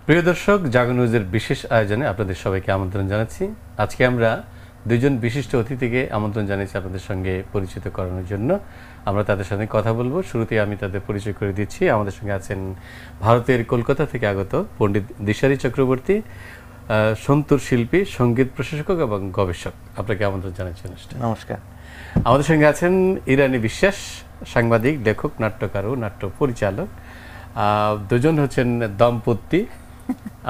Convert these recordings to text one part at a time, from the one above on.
প্রিয় দর্শক, জাগো নিউজের বিশেষ আয়োজনে আপনাদের সবাইকে আমন্ত্রণ জানাচ্ছি। আজকে আমরা দুজন বিশিষ্ট অতিথিকে আমন্ত্রণ জানিয়েছি আপনাদের সঙ্গে পরিচিত করানোর জন্য। আমরা তাদের সাথে কথা বলবো। শুরুতেই আমি তাদের পরিচয় করে দিচ্ছি। আমাদের সঙ্গে আছেন ভারতের কলকাতা থেকে আগত পণ্ডিত দিশারি চক্রবর্তী, সন্তুর শিল্পী, সঙ্গীত প্রশাসক এবং গবেষক। আপনাকে আমন্ত্রণ জানাচ্ছি অনুষ্ঠানে। নমস্কার। আমাদের সঙ্গে আছেন ইরানি বিশ্বাস, সাংবাদিক, লেখক, নাট্যকার ও নাট্য পরিচালক। দুজন হচ্ছেন দম্পতি।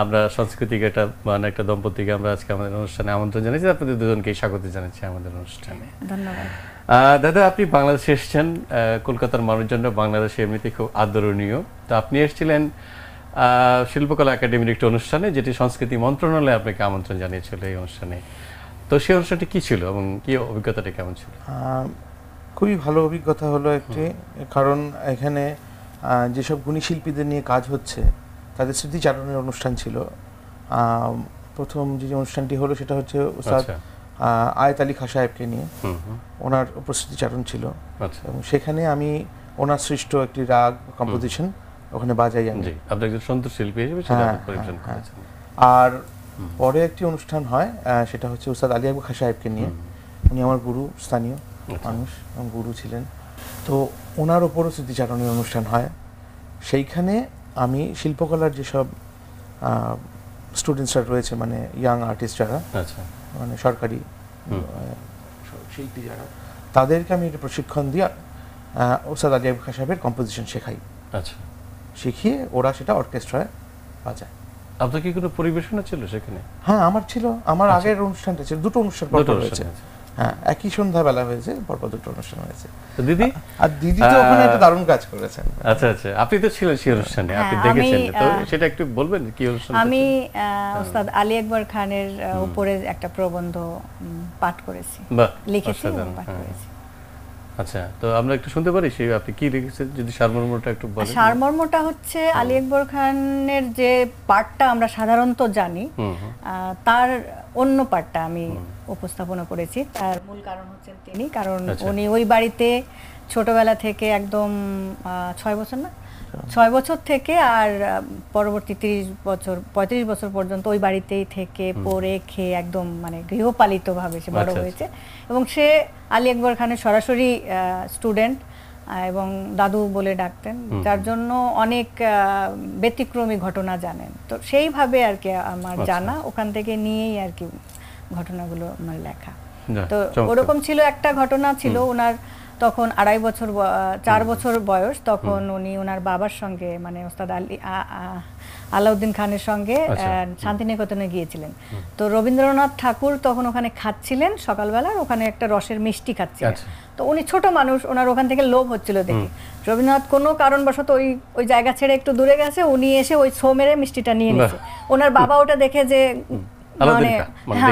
আমরা সাংস্কৃতিক একটা দম্পতিকে আমরা আজকে আমাদের অনুষ্ঠানে আমন্ত্রণ জানাচ্ছি। আপনাদের দুজনকেই স্বাগত জানাচ্ছি আমাদের অনুষ্ঠানে। ধন্যবাদ। দাদা, আপনি বাংলাদেশে এসেছেন। কলকাতার মানুষজন বাংলাদেশে এমনিতে খুব আদরণীয়। তো আপনি এসেছিলেন শিল্পকলা একাডেমির একটি অনুষ্ঠানে, যেটি সংস্কৃতি মন্ত্রণালয় আপনাকে আমন্ত্রণ জানিয়েছিল এই অনুষ্ঠানে। তো সেই অনুষ্ঠানটি কি ছিল এবং কি অভিজ্ঞতাটা কেমন ছিল? খুবই ভালো অভিজ্ঞতা হলো একটি, কারণ এখানে যেসব গুণী শিল্পীদের নিয়ে কাজ হচ্ছে তাদের স্মৃতিচারণের অনুষ্ঠান ছিল। প্রথম যে অনুষ্ঠানটি হলো সেটা হচ্ছে উস্তাদ আয়েত আলী খাঁ সাহেবকে নিয়ে, ওনার উপস্থিতিচারণ ছিল এবং সেখানে আমি ওনার সৃষ্ট একটি রাগ কম্পোজিশন ওখানে বাজাই। আপনি একজন সন্তুর শিল্পী হিসেবে পরিবেশন করেছেন। আর পরে একটি অনুষ্ঠান হয়, সেটা হচ্ছে উস্তাদ আলী আকবর খাঁ সাহেবকে নিয়ে। উনি আমার গুরু, স্থানীয় মানুষ এবং গুরু ছিলেন। তো ওনার ওপরও স্মৃতিচারণের অনুষ্ঠান হয়। সেইখানে আমি শিল্পকলার যেসব স্টুডেন্টসরা রয়েছে, মানে ইয়াং আর্টিস্ট যারা, মানে সরকারি শিল্পী যারা, তাদেরকে আমি একটা প্রশিক্ষণ দিয়ে উস্তাদ আলী আকবর খাঁ সাহেবের কম্পোজিশন শেখাই। শিখিয়ে ওরা সেটা অর্কেস্ট্রায় বাজায়। আপনার কি কোনো পরিবেশনা ছিল সেখানে? হ্যাঁ, আমার ছিল। আমার আগের অনুষ্ঠানটা ছিল, দুটো অনুষ্ঠান হয়েছে। হ্যাঁ, একই সন্ধ্যাবেলা হয়েছে, পরপর দুটো অনুষ্ঠান হয়েছে। দিদি আর দিদি তো ওখানে একটা দারুণ কাজ করেছেন। আচ্ছা আচ্ছা, আপনি তো ছিলেন সেই অনুষ্ঠানে, আপনি দেখেছেন, তো সেটা একটু বলবেন কি অনুষ্ঠান? আমি ওস্তাদ আলী আকবর খানের উপরে একটা প্রবন্ধ পাঠ করেছি, লিখেছি এবং পাঠ করেছি। আচ্ছা, তো আমরা একটু শুনতে পারি সেই আপনি কি লিখেছেন, যদি সারমর্মটা একটু বলেন। সারমর্মটা হচ্ছে আলী আকবর খানের যে পার্টটা আমরা সাধারণত জানি, তার অন্য পার্টটা আমি উপস্থাপনা করেছি। তার মূল কারণ হচ্ছেন তিনি, কারণ উনি ওই বাড়িতে ছোটবেলা থেকে একদম 6 বছর থেকে আর পরবর্তী 35 বছর পর্যন্ত ওই বাড়িতেই থেকে পড়ে খেয়ে একদম মানে গৃহপালিতভাবে সে বড় হয়েছে। এবং সে আলী আকবর খানের সরাসরি স্টুডেন্ট এবং দাদু বলে ডাকতেন, যার জন্য অনেক ব্যতিক্রমী ঘটনা জানেন। তো সেইভাবে আর কি আমার জানা, ওখান থেকে নিয়েই আর কি ঘটনাগুলো আমার লেখা। তো ওরকম ছিল একটা ঘটনা ছিল, ওনার তখন 4 বছর বয়স। তখন উনি ওনার বাবার সঙ্গে, মানে ওস্তাদ আলাউদ্দিন খানের সঙ্গে শান্তিনিকেতনে গিয়েছিলেন। তো রবীন্দ্রনাথ ঠাকুর তখন ওখানে খাচ্ছিলেন সকালবেলা, ওখানে একটা রসের মিষ্টি খাচ্ছিলেন। তো উনি ছোট মানুষ, ওনার ওখান থেকে লোভ হচ্ছিল দেখে রবীন্দ্রনাথ কোনো কারণবশত ওই জায়গা ছেড়ে একটু দূরে গেছে, উনি এসে ওই ছো মেরে মিষ্টিটা নিয়ে নিয়েছে। ওনার বাবা ওটা দেখে যে মানে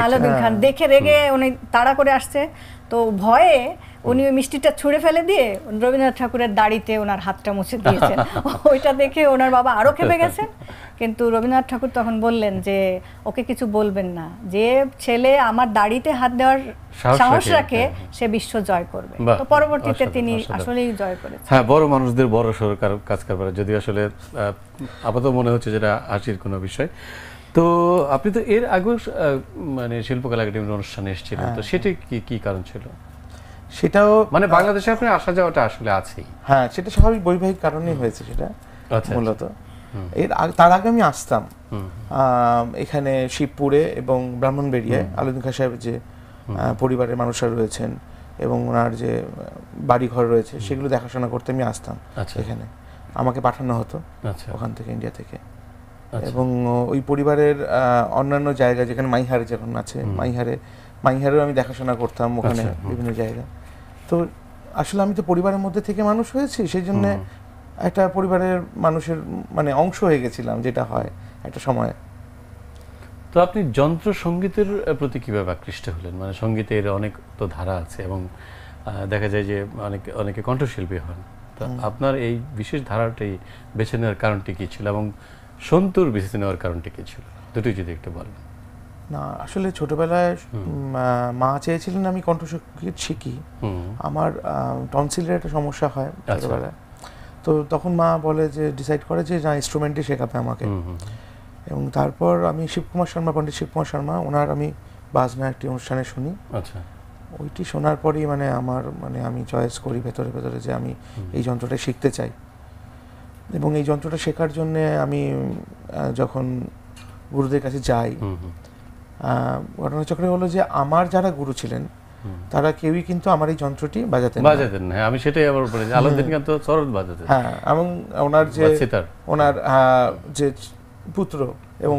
আলাউদ্দিন খান দেখে রেগে উনি তাড়া করে আসছে। তো ভয়ে উনি ওই মিষ্টিটা ছুঁড়ে ফেলে দিয়ে রবীন্দ্রনাথ ঠাকুরের দাড়িতে ওনার হাতটা মুছে দিয়েছেন। ওইটা দেখে ওনার বাবা আরো খেপে গেছেন। কিন্তু রবীন্দ্রনাথ ঠাকুর তখন বললেন যে ওকে কিছু বলবেন না, যে ছেলে আমার দাড়িতে হাত দেওয়ার সাহস রাখে সে বিশ্ব জয় করবে। তো পরবর্তীতে তিনি আসলেই জয় করেছেন। হ্যাঁ, বড় মানুষদের বড় সরকার কাজ করবে, যদি আসলে আপাতত মনে হচ্ছে যেটা হাসির কোনো বিষয়। তো আপনি তো এর আগে মানে শিল্পকলা একাডেমির অনুষ্ঠানে এসেছিলেন, তো সেটা কি কারণ ছিল? সেটাও মানে বাংলাদেশে আপনি আসা যাওয়াটা আসলে আছেই। হ্যাঁ, সেটা স্বাভাবিক বৈবাহিক কারণেই হয়েছে সেটা মূলত। তার আগে আমি আসতাম এখানে শিবপুরে এবং ব্রাহ্মণবেড়িয়ায় আলাউদ্দিন খাঁ সাহেবের যে পরিবারের মানুষরা রয়েছেন এবং ওনার যে বাড়িঘর রয়েছে সেগুলো দেখাশোনা করতে আমি আসতাম এখানে। আমাকে পাঠানো হতো ওখান থেকে, ইন্ডিয়া থেকে। এবং ওই পরিবারের অন্যান্য জায়গা যেখানে মাইহারে যখন আছে, মাইহারেও আমি দেখাশোনা করতাম ওখানে বিভিন্ন জায়গা। তো আসলে আমি তো পরিবারের মধ্যে থেকে মানুষ হয়েছি, সেই জন্য একটা পরিবারের মানুষের মানে অংশ হয়ে গেছিলাম, যেটা হয় একটা সময়। তো আপনি যন্ত্র সঙ্গীতের প্রতি কিভাবে আকৃষ্ট হলেন? মানে সঙ্গীতের অনেক তো ধারা আছে এবং দেখা যায় যে অনেকে কণ্ঠশিল্পী হন। তো আপনার এই বিশেষ ধারাটি বেছে নেওয়ার কারণটি কি ছিল এবং সন্তুর বেছে নেওয়ার কারণটি কি ছিল, দুটোই যদি একটু বলেন। না, আসলে ছোটবেলায় মা চেয়েছিলেন আমি কণ্ঠসঙ্গীত শিখি। আমার টনসিলের একটা সমস্যা হয় ছোটবেলায়। তো তখন মা বলে যে ডিসাইড করে যে না, ইনস্ট্রুমেন্টই শেখাবে আমাকে। এবং তারপর আমি শিবকুমার শর্মা, পণ্ডিত শিবকুমার শর্মা, ওনার আমি বাজনা একটি অনুষ্ঠানে শুনি। আচ্ছা, ওইটি শোনার পরেই মানে আমার মানে আমি চয়েস করি ভেতরে ভেতরে যে আমি এই যন্ত্রটা শিখতে চাই। এবং এই যন্ত্রটা শেখার জন্য আমি যখন গুরুদের কাছে যাই, ঘটনাচক্রে হলো যে আমার যারা গুরু ছিলেন তারা কেউই কিন্তু আমার এই যন্ত্রটি বাজাতেন না। আমি সেটাই আবার বলেছি, আলাউদ্দিন খান তো চরণ বাজাতেন। হ্যাঁ, এবং ওনার যে পুত্র এবং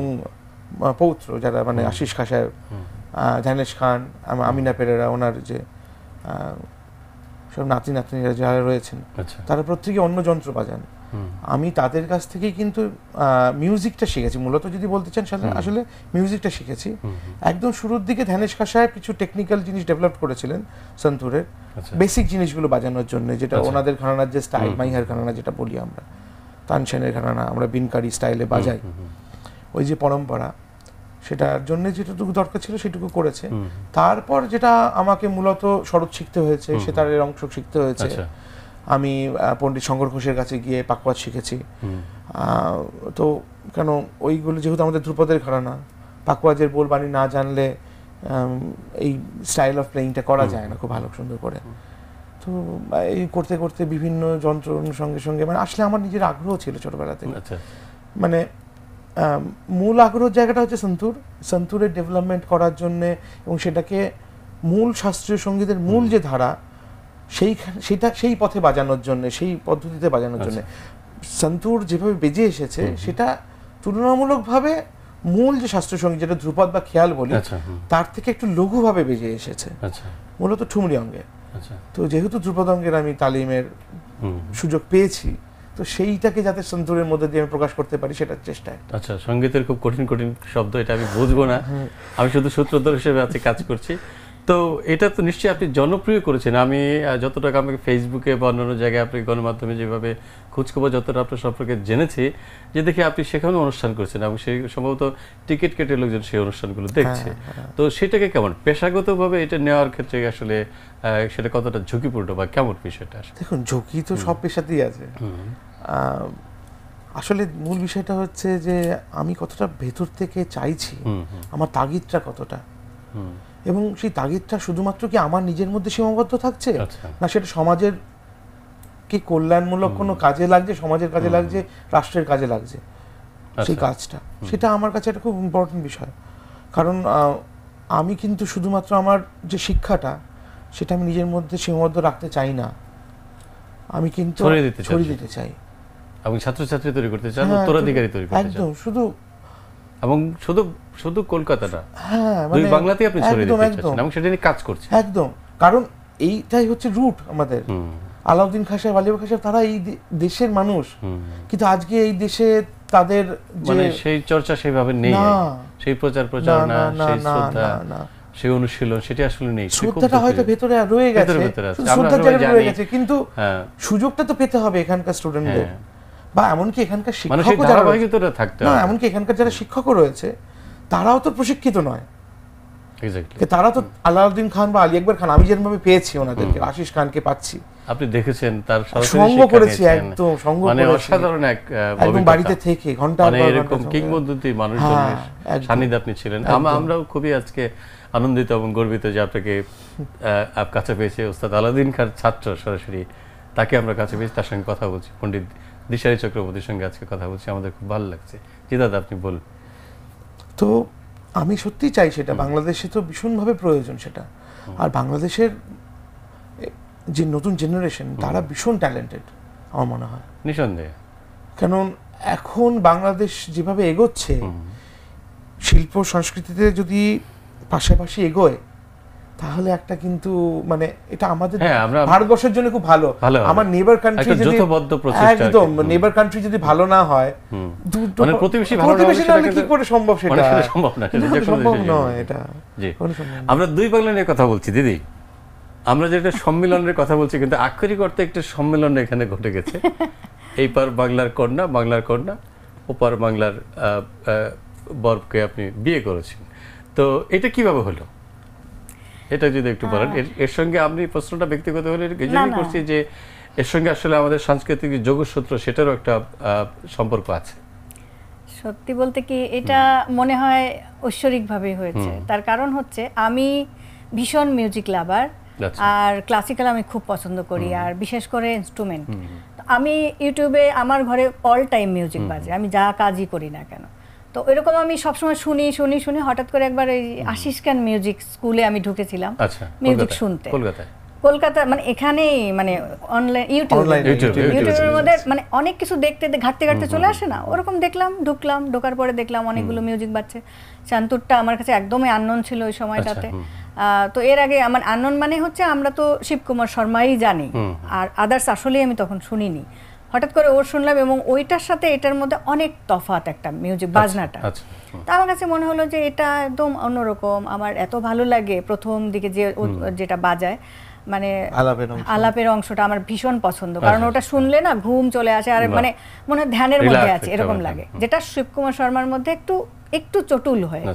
পৌত্র যারা মানে আশিস খাঁ সাহেব, ধানেশ খান, আমিনা পেরেরা, ওনার যে সব নাতি নাতনিরা যারা রয়েছেন তারা প্রত্যেকে অন্য যন্ত্র বাজান। আমি তাদের কাছ থেকেই কিন্তু মিউজিকটা শিখেছি, মূলত যদি বলতে চান আসলে মিউজিকটা শিখেছি। একদম শুরুর দিকে ধানেশ খাঁ সাহেব কিছু টেকনিক্যাল জিনিস ডেভেলপ করেছিলেন সন্তুরের, বেসিক জিনিসগুলো বাজানোর জন্য, যেটা ওনাদের ঘরানার যে স্টাইল, মাইহার ঘরানা যেটা বলি আমরা, তানসেনের ঘরানা আমরা বিনকারি স্টাইলে বাজাই, ওই যে পরম্পরা, সেটার জন্য যেটুকু দরকার ছিল সেটুকু করেছে। তারপর যেটা আমাকে মূলত শরৎ শিখতে হয়েছে, সেতারের অংশ শিখতে হয়েছে। আমি পণ্ডিত শঙ্কর ঘোষের কাছে গিয়ে পাকওয়াজ শিখেছি। তো কেন ওইগুলো যেহেতু আমাদের ধ্রুপদের ঘরানা, পাকওয়াজের বোল বাণী না জানলে এই স্টাইল অফ প্লেয়িংটা করা যায় না খুব ভালো সুন্দর করে। তো এই করতে করতে বিভিন্ন যন্ত্রের সঙ্গে সঙ্গে মানে আসলে আমার নিজের আগ্রহ ছিল ছোটবেলা থেকে। মানে মূল আগ্রহের জায়গাটা হচ্ছে সন্তুরের ডেভেলপমেন্ট করার জন্যে, এবং সেটাকে মূল শাস্ত্রীয় সঙ্গীতের মূল যে ধারা সেই পথে বাজানোর জন্য, সেই পদ্ধতিতে বাজানোর জন্য। সন্তুর যেভাবে বেজে এসেছে সেটা তুলনামূলকভাবে মূল যে শাস্ত্রীয় সঙ্গীত, যেটা ধ্রুপদ বা খেয়াল বলি, তার থেকে একটু লঘুভাবে বেজে এসেছে, মূলত ঠুমরি অঙ্গে। তো যেহেতু ধ্রুপদ অঙ্গের আমি তালিমের সুযোগ পেয়েছি, তো সেইটাকে যাতে সন্তুরের মধ্যে দিয়ে আমি প্রকাশ করতে পারি সেটার চেষ্টা। আচ্ছা, সঙ্গীতের খুব কঠিন কঠিন শব্দ, এটা আমি বুঝবো না, আমি শুধু সূত্রধর হিসেবে আজকে কাজ করছি। তো এটা তো নিশ্চয়ই আপনি জনপ্রিয় করেছেন। আমি যতটা আমাকে ফেসবুকে বা অন্যান্য জায়গায় আপনি গণমাধ্যমে যেভাবে খোঁজখবর যতটা আপনার সম্পর্কে জেনেছি, যে দেখি আপনি সেখানে অনুষ্ঠান করেছেন এবং সেই সম্ভবত টিকিট কেটে লোকজন সেই অনুষ্ঠানগুলো দেখছে। তো সেটাকে কেমন পেশাগতভাবে এটা নেওয়ার ক্ষেত্রে আসলে সেটা কতটা ঝুঁকিপূর্ণ বা কেমন বিষয়টা? দেখুন, ঝুঁকি তো সব পেশাতেই আছে। আসলে মূল বিষয়টা হচ্ছে যে আমি কতটা ভেতর থেকে চাইছি, আমার তাগিদটা কতটা, এবং সেই তাগিদটা শুধুমাত্র কি আমার নিজের মধ্যে সীমাবদ্ধ থাকছে, না সেটা সমাজের কি কল্যাণমূলক কোনো কাজে লাগছে, সমাজের কাজে লাগছে, রাষ্ট্রের কাজে লাগছে, সেই কাজটা, সেটা আমার কাছে একটা খুব ইম্পর্টেন্ট বিষয়। কারণ আমি কিন্তু শুধুমাত্র আমার যে শিক্ষাটা সেটা আমি নিজের মধ্যে সীমাবদ্ধ রাখতে চাই না, আমি কিন্তু ছড়িয়ে দিতে চাই এবং ছাত্রছাত্রী তৈরি করতে চান, উত্তরাধিকারী তৈরি করতে চান। একদম, শুধু এবং শুধু কলকাতা না, দুই বাংলাতেই আপনি ছড়িয়ে দিতে চাচ্ছেন এবং সেটা নিয়ে কাজ করছেন। একদম, কারণ এইটাই হচ্ছে রুট আমাদের। আলাউদ্দিন খাঁ সাহেব, আলিবর্দি খাঁ সাহেব, তারা এই দেশের মানুষ, কিন্তু আজকে এই দেশে তাদের মানে সেই চর্চা সেইভাবে নেই, সেই প্রচারণা, সেই শ্রদ্ধা, সেই অনুশীলন, সেটা আসলে নেই। শ্রদ্ধাটা হয়তো ভেতরে রয়ে গেছে, শ্রদ্ধার জায়গায় রয়ে গেছে, কিন্তু সুযোগটা তো পেতে হবে এখানকার স্টুডেন্টদের, বা এমনকি এখানকার শিক্ষক যারা, এমনকি এখানকার যারা শিক্ষকও রয়েছে তারাও তো প্রশিক্ষিত নয়। তারা তো আলাউদ্দিন খান বা আলী আকবর খান, আমি যেভাবে পেয়েছি ওনাদেরকে, আশিস খানকে পাচ্ছি, আপনি দেখেছেন তার সঙ্গ করেছি, একদম সঙ্গ মানে অসাধারণ এক একদম বাড়িতে থেকে ঘন্টা মানে এরকম কিংবদন্তি মানুষজনের সান্নিধ্যে আপনি ছিলেন। আমরাও খুবই আজকে আনন্দিত এবং গর্বিত যে আপনাকে কাছে পেয়েছে। ওস্তাদ আলাউদ্দিন খান ছাত্র, সরাসরি তাকে আমরা কাছে পেয়েছি, তার সঙ্গে কথা বলছি, পণ্ডিত দিশারি চক্রবর্তীর সঙ্গে আজকে কথা বলছি, আমাদের খুব ভালো লাগছে। জি দাদা, আপনি বলুন। তো আমি সত্যি চাই সেটা বাংলাদেশে তো ভীষণভাবে প্রয়োজন সেটা। আর বাংলাদেশের যে নতুন জেনারেশন তারা ভীষণ ট্যালেন্টেড আমার মনে হয়, নিঃসন্দেহে। কারণ এখন বাংলাদেশ যেভাবে এগোচ্ছে, শিল্প সংস্কৃতিতে যদি পাশাপাশি এগোয়, তাহলে একটা কিন্তু মানে এটা আমাদের ভারতবর্ষের জন্য খুব ভালো। আমার নেবার কান্ট্রি যদি একদম নেবার কান্ট্রি যদি ভালো না হয়, মানে প্রতিবেশী ভালো না হলে কি করে সম্ভব? সেটা সম্ভব না, সম্ভব নয় এটা। জি, আমরা দুই বাংলা নিয়ে কথা বলছি দিদি, আমরা যেটা সম্মিলনের কথা বলছি, কিন্তু আক্ষরিক অর্থে একটা সম্মিলন এখানে ঘটে গেছে। এই পার বাংলার কন্যা, ওপার বাংলার বরকে আপনি বিয়ে করেছেন। তো এটা কিভাবে হলো, এটা যদি একটু বলেন। এর সঙ্গে আমি প্রশ্নটা ব্যক্তিগত হলে এই করছি যে এর সঙ্গে আসলে আমাদের সাংস্কৃতিক যোগসূত্র, সেটারও একটা সম্পর্ক আছে। সত্যি বলতে কি এটা মনে হয় ঐশ্বরিকভাবে হয়েছে। তার কারণ হচ্ছে আমি ভীষণ মিউজিক লাভার, আর ক্লাসিক্যাল আমি খুব পছন্দ করি, আর বিশেষ করে ইনস্ট্রুমেন্ট। আমি ইউটিউবে আমার ঘরে অল টাইম মিউজিক বাজে, আমি যা কাজই করি না কেন। তো এরকম আমি সবসময় শুনি শুনি শুনি, হঠাৎ করে একবার এই আশিস খান মিউজিক স্কুলে আমি ঢুকেছিলাম মিউজিক শুনতে কলকাতা, মানে এখানেই মানে অনলাইন ইউটিউবের মধ্যে মানে অনেক কিছু দেখতে ঘাটতে ঘাটতে চলে আসে না, ওরকম দেখলাম, ঢোকার পরে দেখলাম অনেকগুলো মিউজিক বাজছে। শান্তুরটা আমার কাছে একদমই আননোন ছিল ওই সময়টাতে। তো এর আগে আমার আননোন মানে হচ্ছে আমরা তো শিবকুমার শর্মাই জানি, আর আদার্স আসলে আমি তখন শুনিনি। হঠাৎ করে ওর শুনলাম এবং ওইটার সাথে এটার মধ্যে অনেক তফাৎ একটা মিউজিক বাজনাটা। তো আমার কাছে মনে হলো যে এটা একদম অন্যরকম, আমার এত ভালো লাগে। প্রথম দিকে যেটা বাজায় মানে আলাপের অংশটা আমার ভীষণ পছন্দ, কারণ ওটা শুনলে না ঘুম চলে আসে, আর মানে মনে হয় ধ্যানের মধ্যে আছে এরকম লাগে, যেটা শিবকুমার শর্মার মধ্যে একটু চটুল হয়ে,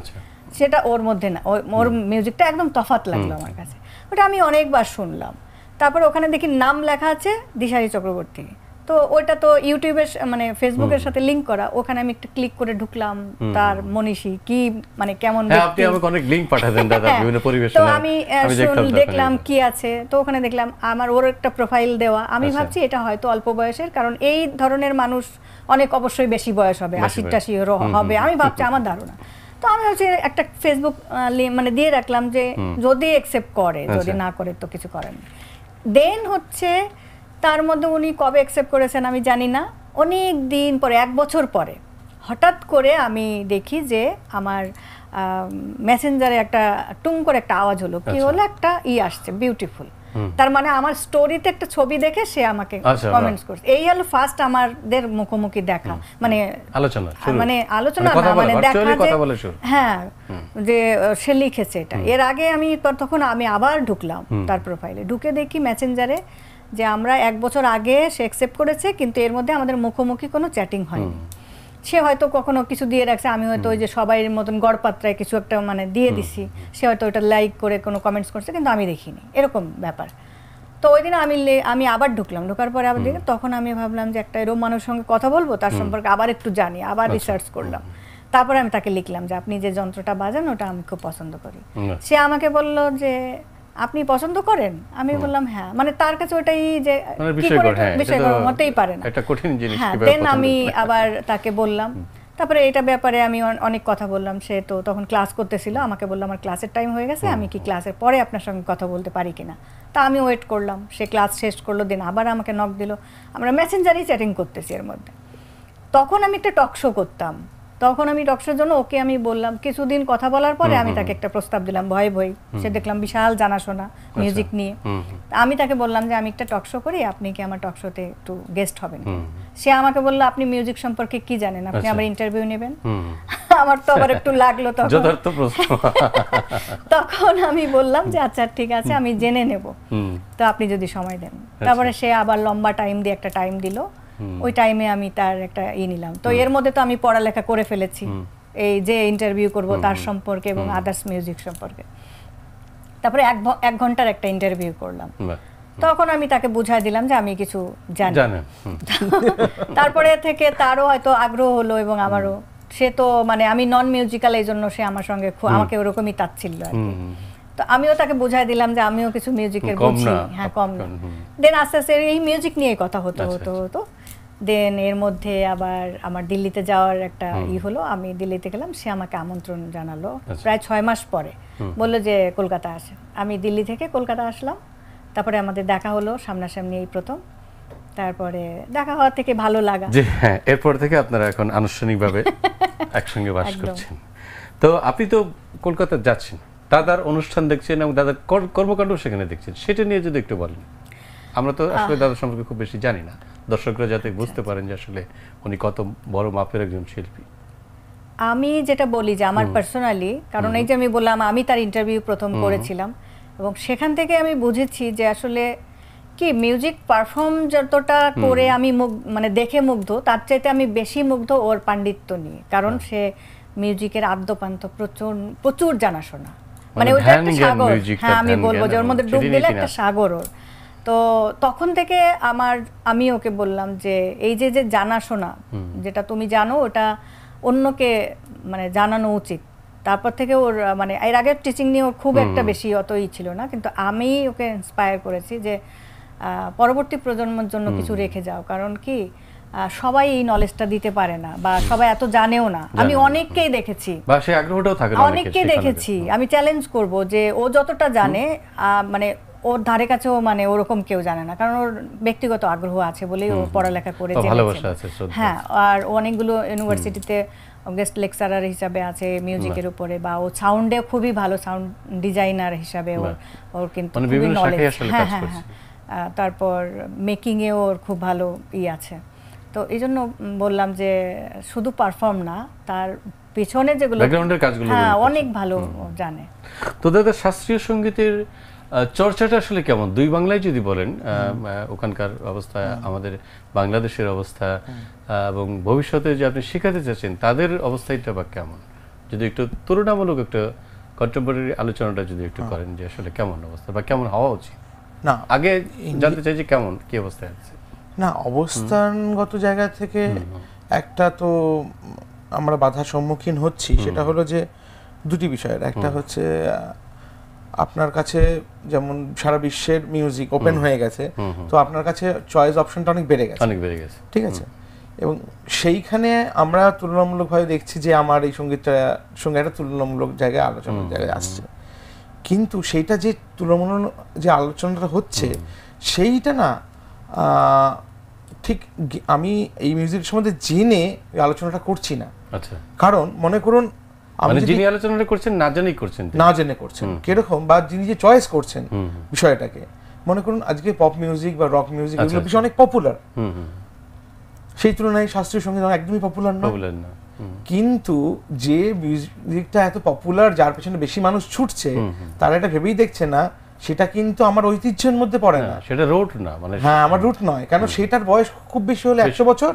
সেটা ওর মধ্যে না। ওর মিউজিকটা একদম তফাৎ লাগলো আমার কাছে, ওটা আমি অনেকবার শুনলাম। তারপরে ওখানে দেখি নাম লেখা আছে দিশারি চক্রবর্তী, তো ওইটা তো ইউটিউবের মানে ফেসবুকের সাথে লিংক করা, ওখানে আমি একটা ক্লিক করে ঢুকলাম, তার মনীষী কি মানে কেমন আপনি আমাকে অনেক লিংক পাঠাতেন দাদা বিভিন্ন পরিবেশনা, তো আমি দেখলাম কি আছে, তো ওখানে দেখলাম আমার ওর একটা প্রোফাইল দেওয়া। আমি ভাবছি এটা হয়তো অল্প বয়সের, কারণ এই ধরনের মানুষ অনেক অবশ্যই বেশি বয়স হবে, 80-টাশি হবে আমি ভাবছি, আমার ধারণা। তো আমি হচ্ছে একটা ফেসবুক মানে দিয়ে রাখলাম যে যদি অ্যাকসেপ্ট করে, যদি না করে তো কিছু করেন। দেন হচ্ছে তার মধ্যে উনি কবে অ্যাকসেপ্ট করেছেন আমি জানি না, অনেক দিন পরে 1 বছর পরে হঠাৎ করে আমি দেখি যে আমার মেসেঞ্জারে একটা টুং করে একটা আওয়াজ হলো, কি হলো, একটা আসছে বিউটিফুল। তার মানে আমার স্টোরিতে একটা ছবি দেখে সে আমাকে কমেন্টস করছে। এই হলো ফার্স্ট আমাদের মুখোমুখি দেখা, মানে আলোচনা না, মানে দেখা যে হ্যাঁ যে সে লিখেছে এটা। এর আগে তখন আমি আবার ঢুকলাম তার প্রোফাইলে, ঢুকে দেখি মেসেঞ্জারে যে আমরা 1 বছর আগে সে অ্যাকসেপ্ট করেছে, কিন্তু এর মধ্যে আমাদের মুখোমুখি কোনো চ্যাটিং হয়নি। সে হয়তো কখনো কিছু দিয়ে রাখছে, আমি হয়তো ওই যে সবাই মতন গড়পাত্রায় কিছু একটা মানে দিয়ে দিছি, সে হয়তো ওটা লাইক করে কোনো কমেন্টস করছে, কিন্তু আমি দেখিনি, এরকম ব্যাপার। তো ওই দিন আমি আবার ঢোকার পরে আবার দেখি, তখন আমি ভাবলাম যে একটা এরকম মানুষের সঙ্গে কথা বলবো, তার সম্পর্কে আবার একটু জানি, আবার রিসার্চ করলাম। তারপরে আমি তাকে লিখলাম যে আপনি যে যন্ত্রটা বাজান ওটা আমি খুব পছন্দ করি। সে আমাকে বলল যে আপনি পছন্দ করেন? আমি বললাম হ্যাঁ, মানে তার কাছে ওটাই যে বিষয় হতেই পারে না, এটা কঠিন জিনিস। হ্যাঁ, দেন আমি আবার তাকে বললাম, তারপরে এটা ব্যাপারে আমি অনেক কথা বললাম। সে তো তখন ক্লাস করতেছিল, আমাকে বললো আমার ক্লাসের টাইম হয়ে গেছে, আমি কি ক্লাসের পরে আপনার সঙ্গে কথা বলতে পারি কিনা। তা আমি ওয়েট করলাম, সে ক্লাস শেষ করলো, দেন আবার আমাকে নক দিল, আমরা মেসেঞ্জারেই চ্যাটিং করতেছি। এর মধ্যে তখন আমি একটা টক শো করতাম, তখন আমি টক শোর জন্য ওকে আমি বললাম, কিছুদিন কথা বলার পরে আমি তাকে একটা প্রস্তাব দিলাম, ভয় সে দেখলাম বিশাল জানাশোনা মিউজিক নিয়ে। আমি তাকে বললাম যে আমি একটা টক শো করি, আপনি কি আমার টক শোতে একটু গেস্ট হবেন? সে আমাকে বললো আপনি মিউজিক সম্পর্কে কি জানেন, আপনি আমার ইন্টারভিউ নেবেন? আমার তো আবার একটু লাগলো তখন আমি বললাম যে আচ্ছা ঠিক আছে, আমি জেনে নেব, তো আপনি যদি সময় দেন। তারপরে সে আবার লম্বা টাইম দিয়ে একটা টাইম দিল, ওই টাইমে আমি তার একটা নিলাম। তো এর মধ্যে তো আমি পড়ালেখা করে ফেলেছি এই যে ইন্টারভিউ করব তার সম্পর্কে এবং আদার্স মিউজিক সম্পর্কে। তারপরে 1 ঘন্টার একটা ইন্টারভিউ করলাম, তখন আমি তাকে বুঝাই দিলাম যে আমি কিছু জানি। তারপরে থেকে তারও হয়তো আগ্রহ হলো এবং আমারও। সে তো মানে আমি নন মিউজিক্যাল, এই জন্য সে আমার সঙ্গে আমাকে ওরকমই তাচ্ছিল্য আর কি। তো আমিও তাকে বুঝাই দিলাম যে আমিও কিছু মিউজিকের বুঝি, হ্যাঁ কম না। দেন আস্তে আস্তে এই মিউজিক নিয়ে কথা হতো। দেন এর মধ্যে আবার আমার দিল্লিতে যাওয়ার একটা হলো, আমি দিল্লিতে গেলাম, সে আমাকে আমন্ত্রণ জানালো প্রায় 6 মাস পরে, বললো যে কলকাতা আসে। আমি দিল্লি থেকে কলকাতা আসলাম, তারপরে আমাদের দেখা হলো সামনাসামনি, এই প্রথম। তারপরে দেখা হওয়ার থেকে ভালো লাগা, যে হ্যাঁ এরপর থেকে আপনারা এখন আনুষ্ঠানিকভাবে একসঙ্গে বাস করছেন। তো আপনি তো কলকাতা যাচ্ছেন, দাদার অনুষ্ঠান দেখছেন এবং দাদার কর্মকাণ্ড সেখানে দেখছেন, সেটা নিয়ে যদি একটু বলেন। আমরা তো আসলে দাদার সম্পর্কে খুব বেশি জানি না, দর্শকরা যাতে বুঝতে পারেন যে আসলে উনি কত বড় মাপের একজন শিল্পী। আমি যেটা বলি যে আমার পার্সোনালি, কারণ এই যে আমি বললাম আমি তার ইন্টারভিউ প্রথম করেছিলাম, এবং সেখান থেকে আমি বুঝেছি যে আসলে কি মিউজিক পারফর্ম যতটা করে আমি মানে দেখে মুগ্ধ, তার চাইতে আমি বেশি মুগ্ধ ওর পাণ্ডিত্য নিয়ে। কারণ সে মিউজিকের আদ্যপান্ত প্রচুর জানাশোনা, মানে ওইটা একটা সাগর। হ্যাঁ, আমি বলবো যে ওর মধ্যে ডুব দিলে একটা সাগর ওর। তো তখন থেকে আমি ওকে বললাম যে এই যে জানাশোনা, যেটা তুমি জানো ওটা অন্যকে মানে জানানো উচিত। তারপর থেকে ওর মানে এর আগে টিচিং নিয়ে ওর খুব একটা বেশি অতই ছিল না, কিন্তু আমি ওকে ইন্সপায়ার করেছি যে পরবর্তী প্রজন্মের জন্য কিছু রেখে যাও, কারণ কি সবাই এই নলেজটা দিতে পারে না বা সবাই এত জানেও না। আমি অনেককেই দেখেছি বা সেই আগ্রহটাও থাকে না অনেককেই দেখেছি, আমি চ্যালেঞ্জ করব যে ও যতটা জানে মানে ওর ধারে কাছেও মানে ওরকম কেউ জানে না, কারণ ওর ব্যক্তিগত আগ্রহ আছে বলেই ও পড়ালেখা করে জেনেছে। হ্যাঁ, আর অনেকগুলো ইউনিভার্সিটিতে গেস্ট লেকচারার হিসাবে আছে মিউজিকের উপরে, বা ও সাউন্ডে খুবই ভালো, সাউন্ড ডিজাইনার হিসাবে ওর কিন্তু খুবই নলেজ। হ্যাঁ হ্যাঁ হ্যাঁ, তারপর মেকিং এ ওর খুব ভালো আছে। তো এই জন্য বললাম যে শুধু পারফর্ম না, তার পেছনে যেগুলো ব্যাকগ্রাউন্ডের কাজগুলো অনেক ভালো জানে। তো দাদা, শাস্ত্রীয় সঙ্গীতের চর্চাটা আসলে কেমন দুই বাংলায় যদি বলেন, ওখানকার অবস্থা, আমাদের বাংলাদেশের অবস্থা, এবং ভবিষ্যতে যে আপনি শেখাতে চাচ্ছেন তাদের অবস্থাটা বা কেমন, যদি একটু তুলনামূলক একটা কন্টেম্পোরারি আলোচনাটা যদি একটু করেন যে আসলে কেমন অবস্থা বা কেমন হওয়া উচিত। না, আগে জানতে চাই যে কেমন কি অবস্থায় আছে। না, অবস্থানগত জায়গা থেকে একটা তো আমরা বাধার সম্মুখীন হচ্ছি, সেটা হলো যে দুটি বিষয়ের। একটা হচ্ছে আপনার কাছে যেমন সারা বিশ্বের মিউজিক ওপেন হয়ে গেছে, তো আপনার কাছে চয়েস অপশনটা অনেক বেড়ে গেছে, ঠিক আছে। এবং সেইখানে আমরা তুলনামূলকভাবে দেখছি যে আমার এই সঙ্গীতটা সঙ্গে একটা তুলনামূলক জায়গায় আলোচনার জায়গায় আসছে, কিন্তু সেইটা যে তুলনামূলক যে আলোচনাটা হচ্ছে সেইটা না ঠিক আমি এই মিউজিক সম্বন্ধে জেনে আলোচনাটা করছি না। আচ্ছা, কারণ মনে করুন মানে যিনি আলোচনাটা করছেন না জেনেই করছেন, না জেনে করছেন কিরকম, বা যিনি যে চয়েস করছেন বিষয়টাকে, মনে করুন আজকে পপ মিউজিক বা রক মিউজিক এগুলো বিষয় অনেক পপুলার, সেই তুলনায় শাস্ত্রীয় সঙ্গীত একদমই পপুলার না। কিন্তু যে মিউজিকটা এত পপুলার, যার পেছনে বেশি মানুষ ছুটছে, তারা এটা ভেবেই দেখছে না সেটা কিন্তু আমার ঐতিহ্যের মধ্যে পড়ে না, সেটা রুট না, মানে হ্যাঁ আমার রুট নয়, কারণ সেটার বয়স খুব বেশি হলে 100 বছর,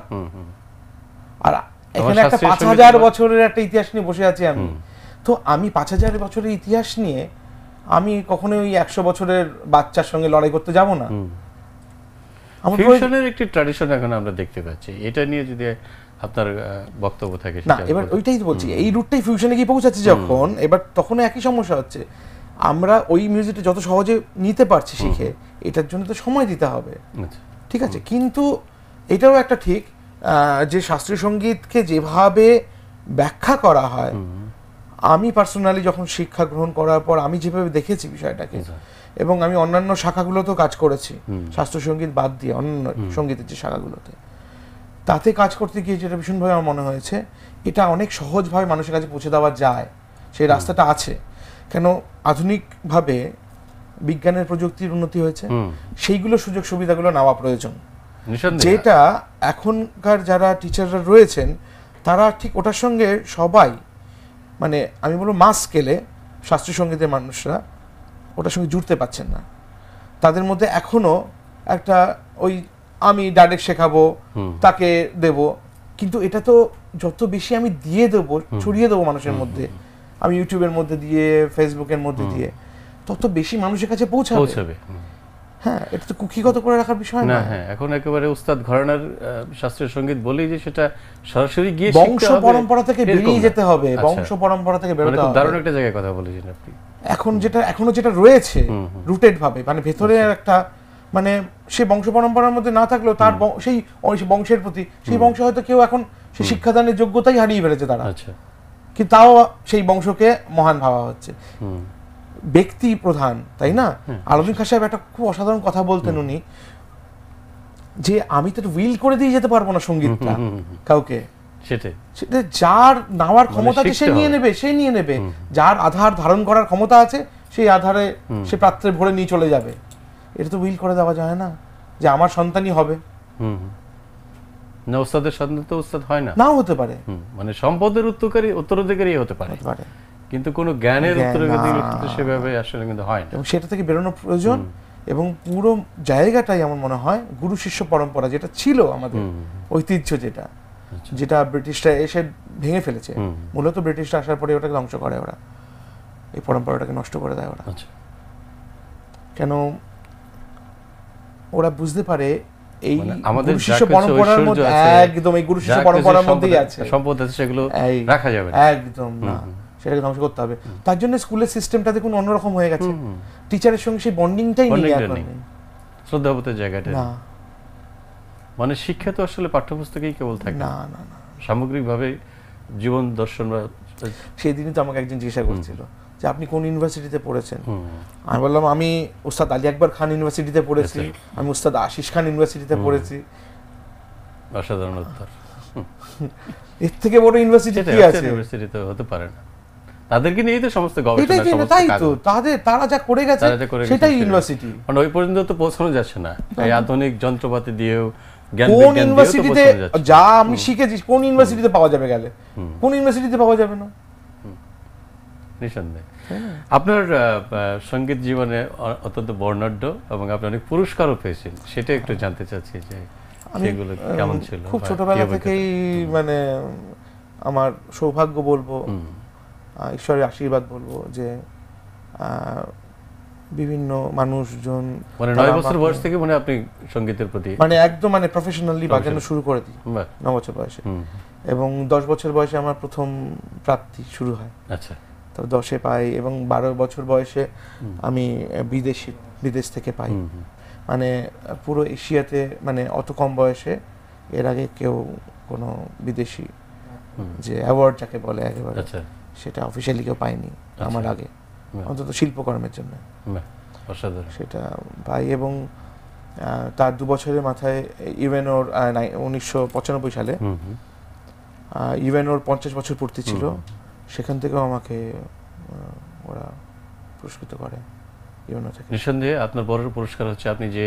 আর এখানে একটা 5000 বছরের একটা ইতিহাস নিয়ে বসে আছি আমি। তো আমি 5000 বছরের ইতিহাস নিয়ে আমি কখনোই ওই 100 বছরের বাচ্চার সঙ্গে লড়াই করতে যাব না। ফিউশনের একটি ট্র্যাডিশন এখন আমরা দেখতে পাচ্ছি, এটা নিয়ে যদি আপনার বক্তব্য থাকে। না, এবার ওইটাই তো বলছি, এই রুটটাই ফিউশনে গিয়ে পৌঁছাচ্ছে যখন, এবার তখন একই সমস্যা হচ্ছে। আমরা ওই মিউজিকটা যত সহজে নিতে পারছি শিখে, এটার জন্য তো সময় দিতে হবে, ঠিক আছে। কিন্তু এটাও একটা ঠিক যে শাস্ত্রীয় সঙ্গীতকে যেভাবে ব্যাখ্যা করা হয়, আমি পার্সোনালি যখন শিক্ষা গ্রহণ করার পর আমি যেভাবে দেখেছি বিষয়টাকে, এবং আমি অন্যান্য শাখাগুলোতেও কাজ করেছি শাস্ত্রীয় সঙ্গীত বাদ দিয়ে অন্যান্য সঙ্গীতের যে শাখাগুলোতে, তাতে কাজ করতে গিয়ে যেটা ভীষণভাবে আমার মনে হয়েছে, এটা অনেক সহজভাবে মানুষের কাছে পৌঁছে দেওয়া যায়, সেই রাস্তাটা আছে। কেন আধুনিকভাবে বিজ্ঞানের প্রযুক্তির উন্নতি হয়েছে, সেইগুলো সুযোগ সুবিধাগুলো নেওয়া প্রয়োজন, যেটা এখনকার যারা টিচাররা রয়েছেন তারা ঠিক ওটার সঙ্গে সবাই, মানে আমি বলবো মাস স্কেলে শাস্ত্রীয় সঙ্গীতের মানুষরা ওটার সঙ্গে জুড়তে পারছেন না। তাদের মধ্যে এখনো একটা ওই আমি ডাইরেক্ট শেখাবো, তাকে দেব, কিন্তু এটা তো যত বেশি আমি দিয়ে দেবো, ছড়িয়ে দেবো মানুষের মধ্যে, আমি ইউটিউবের মধ্যে দিয়ে, ফেসবুকের মধ্যে দিয়ে, তত বেশি মানুষের কাছে পৌঁছাবে। হ্যাঁ, এটা তো কুক্ষিগত করে রাখার বিষয় না। হ্যাঁ, এখন একেবারে উস্তাদ ঘরানার শাস্ত্রীয় সঙ্গীত বলেই যে সেটা সরাসরি গিয়ে বংশ পরম্পরা থেকে বেরিয়ে যেতে হবে, বংশ পরম্পরা থেকে বেরোতে হবে। দারুণ একটা জায়গায় কথা বলেছেন আপনি। এখনো যেটা রয়েছে রুটেড ভাবে, মানে ভেতরে একটা, মানে সে বংশ পরম্পরার মধ্যে না থাকলেও তার সেই বংশের প্রতি, সেই বংশ হয়তো কেউ এখন সেই শিক্ষাদানের যোগ্যতাই হারিয়ে ফেলেছে তারা, কিন্তু তাও সেই বংশকে মহান ভাবা হচ্ছে। ব্যক্তি প্রধান, তাই না? আলাউদ্দিন খান সাহেব একটা খুব অসাধারণ কথা বলতেন উনি, যে আমি তো উইল করে দিয়ে যেতে পারবো না সঙ্গীতটা কাউকে, সেটা যার নেওয়ার ক্ষমতা আছে সে নিয়ে নেবে, যার আধার ধারণ করার ক্ষমতা আছে সেই আধারে সে পাত্রে ভরে নিয়ে চলে যাবে। এটা তো উইল করে দেওয়া যায় না যে আমার সন্তানই হবে। না, উস্তাদের সন্তান তো উস্তাদ হয় না, নাও হতে পারে, মানে সম্পদের উত্তরাধিকারী হতে পারে, কিন্তু কোনো জ্ঞানের উত্তরাধিকারী সেভাবে আসলে কিন্তু হয় না, এবং সেটা থেকে বেরোনো প্রয়োজন। এবং পুরো জায়গাটাই আমার মনে হয় গুরু শিষ্য পরম্পরা যেটা ছিল আমাদের ঐতিহ্য, যেটা ব্রিটিশরা এসে ভেঙে ফেলেছে, মূলত ব্রিটিশরা আসার পরে ওটাকে ধ্বংস করে, ওরা এই পরম্পরাটাকে নষ্ট করে দেয় ওরা। কেন ওরা বুঝতে পারে এই মানে আমাদের গুরু শিষ্য পরম্পরার মধ্যে একদম এই গুরু শিষ্য পরম্পরার মধ্যেই আছে, সম্পদ আছে, সেগুলো রাখা যাবে না একদম না, সেটাকে ধ্বংস করতে হবে। তার জন্য স্কুলের সিস্টেমটা দেখুন অন্যরকম হয়ে গেছে, টিচারের সঙ্গে সেই বন্ডিংটাই নেই এখন, শ্রদ্ধাবোধের জায়গাটা না। মানে শিক্ষা তো আসলে পাঠ্যপুস্তকেই কেবল থাকে না না না, সামগ্রিকভাবে জীবন দর্শন বা সেই দিনই তো আমাকে একজন জিজ্ঞাসা করছিল যে আপনি কোন ইউনিভার্সিটিতে পড়েছেন, আমি বললাম আমি উস্তাদ আলী আকবর খান ইউনিভার্সিটিতে পড়েছি, আমি উস্তাদ আশিস খান ইউনিভার্সিটিতে পড়েছি। অসাধারণ উত্তর। এর থেকে বড় ইউনিভার্সিটি কি আছে? ইউনিভার্সিটি তো হতে পারে না, তাদেরকে নিয়েই তো সমস্ত গবেষণা, সমস্ত তাই কাজ। তো তারা যা করে গেছে সেটাই ইউনিভার্সিটি, মানে ওই পর্যন্ত তো পৌঁছানো যাচ্ছে না এই আধুনিক যন্ত্রপাতি দিয়েও, জ্ঞান কোন বিজ্ঞান দিয়েও তো ইউনিভার্সিটিতে পৌঁছানো যাচ্ছে না। যা আমি শিখেছি কোন ইউনিভার্সিটিতে পাওয়া যাবে গেলে, কোন ইউনিভার্সিটিতে পাওয়া যাবে না? নিঃসন্দেহে। আপনার সঙ্গীত জীবনে অত্যন্ত বর্ণাঢ্য এবং আপনি অনেক পুরস্কারও পেয়েছেন, সেটা একটু জানতে চাচ্ছি যে সেগুলো কেমন ছিল। খুব ছোটবেলা থেকেই মানে আমার সৌভাগ্য বলবো, ঈশ্বরের আশীর্বাদ বলবো যে বিভিন্ন মানুষজন, মানে 9 বছর বয়স থেকে মানে আপনি সঙ্গীতের প্রতি মানে একদম মানে প্রফেশনালি বাজানো শুরু করে দিই 9 বছর বয়সে, এবং 10 বছর বয়সে আমার প্রথম প্রাপ্তি শুরু হয়। আচ্ছা, তো 10-এ পাই এবং 12 বছর বয়সে আমি বিদেশ থেকে পাই। মানে পুরো এশিয়াতে মানে অত কম বয়সে এর আগে কেউ কোনো বিদেশি যে অ্যাওয়ার্ড যাকে বলে একেবারে, সেটা অফিসিয়ালি কেউ পায়নি আমার আগে, অন্তত শিল্পকর্মের জন্য সেটা পাই। এবং তার 2 বছরের মাথায় ইউএনওর 1995 সালে ইউএনওর 50 বছর পূর্তি ছিল, সেখান থেকেও আমাকে ওরা পুরস্কৃত করে ইউএনও থেকে। নিঃসন্দেহে আপনার বড় পুরস্কার হচ্ছে আপনি যে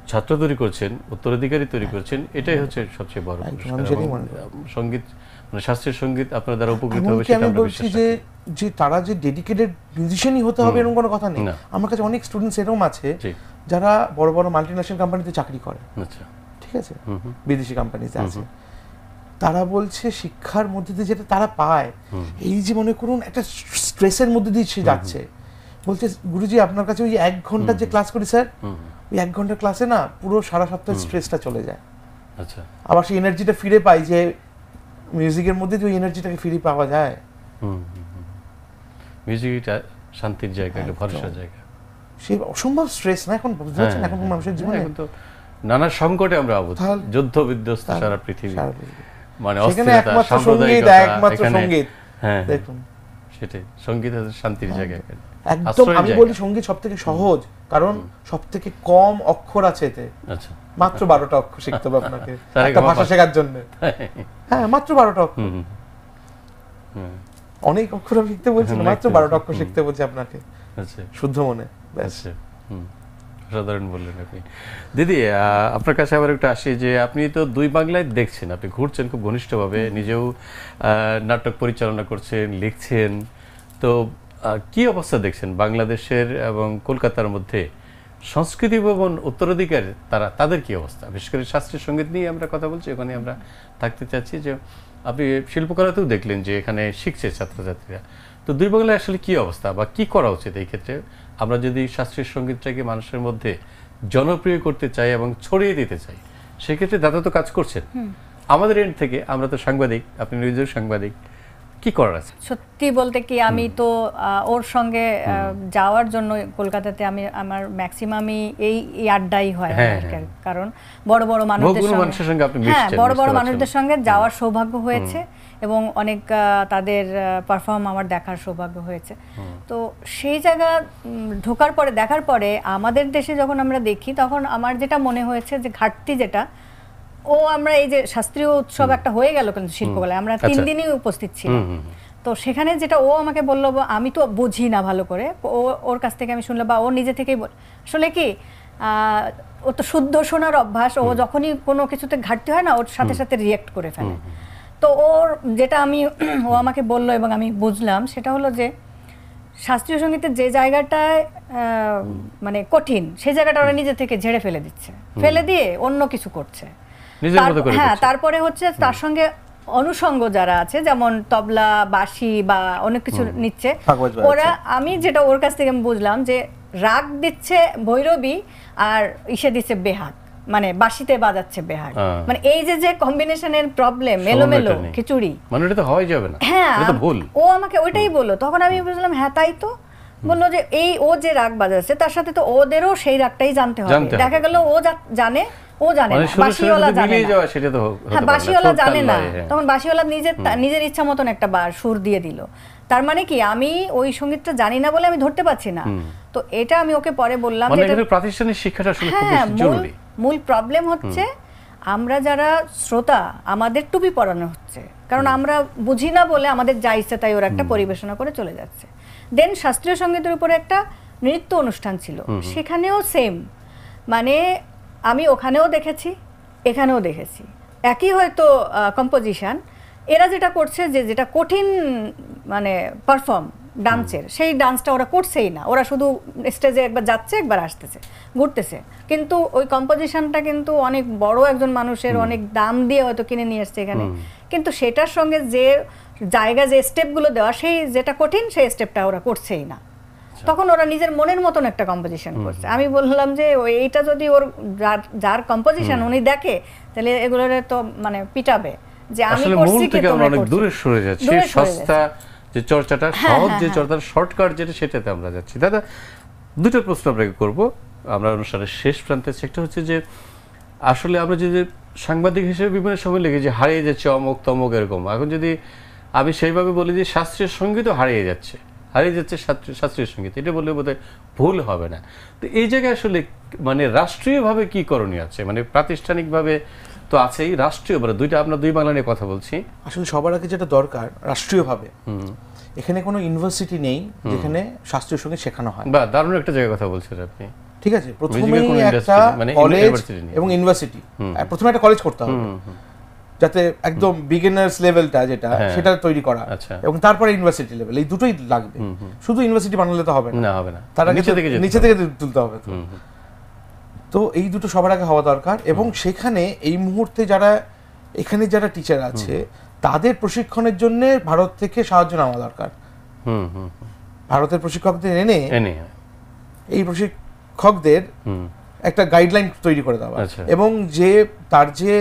ছাত্র তৈরি করছেন, উত্তরাধিকারী তৈরি করছেন, এটাই হচ্ছে সবচেয়ে বড় পুরস্কার। সঙ্গীত মানে শাস্ত্রীয় সঙ্গীত আপনার দ্বারা উপকৃত হবে সেটা আমরা বলছি যে তারা যে ডেডিকেটেড মিউজিশিয়ানই হতে হবে এরকম কোনো কথা নেই। আমার কাছে অনেক স্টুডেন্টস এরকম আছে যারা বড় বড় মাল্টিন্যাশনাল কোম্পানিতে চাকরি করে, আচ্ছা ঠিক আছে, বিদেশি কোম্পানিতে আছে, তারা বলছে শিক্ষার মধ্যে দিয়ে যেটা তারা পায়, এই যে মনে করুন একটা স্ট্রেসের মধ্যে দিয়ে সে যাচ্ছে, বলছে গুরুজি আপনার কাছে ওই 1 ঘন্টার যে ক্লাস করি স্যার, ওই 1 ঘন্টার ক্লাসে না পুরো সারা সপ্তাহের স্ট্রেসটা চলে যায়। আচ্ছা, আবার সেই এনার্জিটা ফিরে পাই, যে মিউজিকের মধ্যে যে ওই এনার্জিটাকে ফিরে পাওয়া যায়। মিউজিকটা শান্তির জায়গা, একটা ভরসার জায়গা। সেই অসম্ভব স্ট্রেস না এখন, বুঝতে পারছেন, এখন মানুষের জীবনে এখন তো নানা সংকটে আমরা আবদ্ধ, যুদ্ধ বিধ্বস্ত সারা পৃথিবী, মানে অস্থিরতা, সাম্প্রদায়িকতা, একমাত্র সঙ্গীত। হ্যাঁ দেখুন, সেটাই সঙ্গীত হচ্ছে শান্তির জায়গা। একদম আমি বলি সঙ্গীত সবথেকে সহজ, কারণ সবথেকে কম অক্ষর আছে এতে। আচ্ছা, মাত্র 12টা অক্ষর শিখতে হবে আপনাকে একটা ভাষা শেখার জন্য। হ্যাঁ মাত্র 12টা অক্ষর, অনেক অক্ষর আমি শিখতে বলছি না, মাত্র 12টা অক্ষর শিখতে বলছি আপনাকে। আচ্ছা, শুদ্ধ মনে। আচ্ছা, সাধারণ বললেন আপনি। দিদি, আপনার কাছে আবার একটা আসি যে আপনি তো দুই বাংলায় দেখছেন, আপনি ঘুরছেন খুব ঘনিষ্ঠভাবে, নিজেও নাটক পরিচালনা করছেন, লিখছেন, তো কি অবস্থা দেখছেন বাংলাদেশের এবং কলকাতার মধ্যে সংস্কৃতি ভবন উত্তরাধিকার তাদের কি অবস্থা? বিশেষ করে শাস্ত্রীয় সঙ্গীত নিয়ে আমরা কথা বলছি, ওখানে আমরা থাকতে চাচ্ছি। যে আপনি শিল্পকলাতেও দেখলেন যে এখানে শিখছে ছাত্রছাত্রীরা, তো দুই বাংলায় আসলে কি অবস্থা বা কি করা উচিত এই ক্ষেত্রে? আমরা যদি শাস্ত্রীয় সঙ্গীতটাকে মানুষের মধ্যে জনপ্রিয় করতে চাই এবং ছড়িয়ে দিতে চাই, সেক্ষেত্রে দাদা তো কাজ করছেন, আমাদের এন্ড থেকে আমরা তো সাংবাদিক, আপনি নিজেও সাংবাদিক, কি করার আছে? সত্যি বলতে কি আমি তো ওর সঙ্গে যাওয়ার জন্য কলকাতাতে আমার ম্যাক্সিমামই এই আড্ডাই হয়, কারণ বড় বড় মানুষদের সঙ্গে, হ্যাঁ বড় বড় মানুষদের সঙ্গে যাওয়ার সৌভাগ্য হয়েছে এবং অনেক তাদের পারফর্ম আমার দেখার সৌভাগ্য হয়েছে। তো সেই জায়গা ঢোকার পরে, দেখার পরে আমাদের দেশে যখন আমরা দেখি, তখন আমার যেটা মনে হয়েছে যে ঘাটতি যেটা, আমরা এই যে শাস্ত্রীয় উৎসব একটা হয়ে গেল কিন্তু শিল্পকলায়, আমরা 3 দিনই উপস্থিত ছিলাম, তো সেখানে যেটা ও আমাকে বললো, আমি তো বুঝি না ভালো করে, ওর কাছ থেকে আমি শুনলাম, বা ও নিজে থেকেই আসলে কি ও তো শুদ্ধ শোনার অভ্যাস, ও যখনই কোনো কিছুতে ঘাটতি হয় না ওর সাথে সাথে রিয়েক্ট করে ফেলে। তো ওর যেটা ও আমাকে বললো এবং আমি বুঝলাম, সেটা হলো যে শাস্ত্রীয় সঙ্গীতের যে জায়গাটায় মানে কঠিন, সেই জায়গাটা ওরা নিজে থেকে ঝেড়ে ফেলে দিচ্ছে, ফেলে দিয়ে অন্য কিছু করছে। হ্যাঁ, তারপরে হচ্ছে তার সঙ্গে অনুষঙ্গ যারা আছে, যেমন তবলা, বাঁশি বা অনেক কিছু নিচ্ছে ওরা। আমি যেটা ওর কাছ থেকে বুঝলাম যে রাগ দিচ্ছে ভৈরবী আর ইসে দিচ্ছে বেহাগ, মানে বাঁশিতে বাজাচ্ছে বেহার, মানে এই যে কম্বিনেশনের প্রবলেম, এলোমেলো খিচুড়ি, মানে এটা তো হওয়াই যাবে না, হ্যাঁ এটা তো ভুল। ও আমাকে ওইটাই বললো, তখন আমি বুঝলাম হ্যাঁ তাই তো। বললো যে এই ও যে রাগ বাজাচ্ছে তার সাথে তো ওদেরও সেই রাগটাই জানতে হবে। দেখা গেল ও জানে, ও জানে না, বাঁশিওয়ালা জানে না, হ্যাঁ বাঁশিওয়ালা জানে না, তখন বাঁশিওয়ালা নিজের ইচ্ছা মতন একটা সুর দিয়ে দিল। তার মানে কি আমি ওই সঙ্গীতটা জানি না বলে আমি ধরতে পারছি না। তো এটা আমি ওকে পরে বললাম যে এটা প্রাতিষ্ঠানিক শিক্ষাটা আসলে খুব বেশি জরুরি। মূল প্রবলেম হচ্ছে আমরা যারা শ্রোতা আমাদের টুপি পরানো হচ্ছে, কারণ আমরা বুঝি না বলে আমাদের যা ইচ্ছে তাই ওরা একটা পরিবেশনা করে চলে যাচ্ছে। দেন শাস্ত্রীয় সঙ্গীতের উপরে একটা নৃত্য অনুষ্ঠান ছিল, সেখানেও সেম, মানে আমি ওখানেও দেখেছি এখানেও দেখেছি একই হয়তো কম্পোজিশন, এরা যেটা করছে যেটা কঠিন মানে পারফর্ম ডান্সের, সেই ডান্সটা ওরা করছেই না, ওরা শুধু স্টেজে একবার যাচ্ছে একবার আসতেছে ঘুরতেছে, কিন্তু ওই কম্পোজিশনটা কিন্তু অনেক বড় একজন মানুষের অনেক দাম দিয়ে হয়তো কিনে নিয়ে আসছে এখানে, কিন্তু সেটার সঙ্গে যে জায়গা যে স্টেপগুলো দেওয়া সেই যেটা কঠিন সেই স্টেপটা ওরা করছেই না। তখন ওরা নিজের মনের মতন একটা কম্পোজিশন করছে। আমি বললাম যে এইটা যদি ওর যার কম্পোজিশন উনি দেখে তাহলে এগুলোর তো মানে পিটাবে যে আমি করছি কি তোমরা অনেক দূরে সরে যাচ্ছি, সস্তা যে চর্চাটা, সহজ যে চর্চার শর্টকাট যেটা, সেটাতে আমরা যাচ্ছি। দাদা দুটো প্রশ্ন আপনাকে করব, আমরা অনুষ্ঠানের শেষ প্রান্তে। একটা হচ্ছে যে আসলে আমরা যদি সাংবাদিক হিসেবে বিভিন্ন সময় লিখি যে হারিয়ে যাচ্ছে অমুক তমুক এরকম, এখন যদি আমি সেইভাবে বলি যে শাস্ত্রীয় সঙ্গীতও হারিয়ে যাচ্ছে শাস্ত্রীয় সঙ্গীত, এটা বললে বোধহয় ভুল হবে না। তো এই জায়গায় আসলে মানে রাষ্ট্রীয়ভাবে কি করণীয় আছে, মানে প্রাতিষ্ঠানিকভাবে তো আছেই, রাষ্ট্রীয়ভাবে দুইটা, আমরা দুই বাংলা নিয়ে কথা বলছি। আসলে সবার আগে যেটা দরকার রাষ্ট্রীয়ভাবে, এখানে কোনো ইউনিভার্সিটি নেই যেখানে শাস্ত্রীয় সঙ্গীত শেখানো হয়। বা দারুণ একটা জায়গায় কথা বলছেন আপনি। ঠিক আছে, প্রথমেই একটা কলেজ এবং ইউনিভার্সিটি, প্রথমে একটা কলেজ করতে হবে যাতে একদম বিগিনার্স লেভেলটা যেটা সেটা তৈরি করা, এবং তারপরে ইউনিভার্সিটি লেভেল, এই দুটোই লাগবে। শুধু ইউনিভার্সিটি বানালে তো হবে না, তার আগে নিচে থেকে তুলতে হবে। তো এই দুটো সবার আগে হওয়া দরকার, এবং সেখানে এই মুহূর্তে এখানে যারা টিচার আছে তাদের প্রশিক্ষণের জন্য ভারত থেকে সাহায্য নেওয়া দরকার। ভারতের প্রশিক্ষকদের এনে এই প্রশিক্ষকদের একটা গাইডলাইন তৈরি করে দেওয়া, এবং তার যে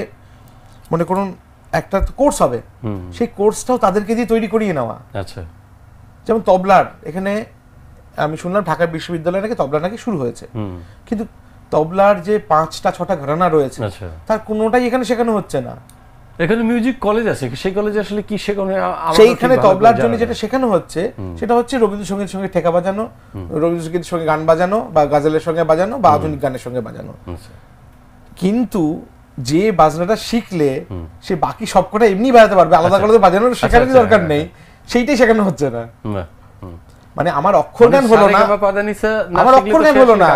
মনে করুন একটা কোর্স হবে, সেই কোর্সটাও তাদেরকে দিয়ে তৈরি করিয়ে নেওয়া। যেমন তবলার, এখানে আমি শুনলাম ঢাকা বিশ্ববিদ্যালয়ে নাকি তবলা নাকি শুরু হয়েছে, কিন্তু তবলার যে 5-6টা ঘরানা রয়েছে তার কোনোটাই এখানে শেখানো হচ্ছে না। এখানে মিউজিক কলেজ আছে, সেই কলেজে আসলে কি শেখানো? সেইখানে তবলার জন্য যেটা শেখানো হচ্ছে সেটা হচ্ছে রবীন্দ্রসঙ্গীতের সঙ্গে ঠেকা বাজানো, রবীন্দ্রসঙ্গীতের সঙ্গে গান বাজানো, বা গাজলের সঙ্গে বাজানো, বা আধুনিক গানের সঙ্গে বাজানো। কিন্তু যে বাজনাটা শিখলে সে বাকি সবকটা এমনি বাজাতে পারবে, আলাদা করে বাজানোর শেখানোর দরকার নেই, সেইটাই শেখানো হচ্ছে না। মানে আমার অক্ষর জ্ঞান হলো না, আমার অক্ষর জ্ঞান হলো না,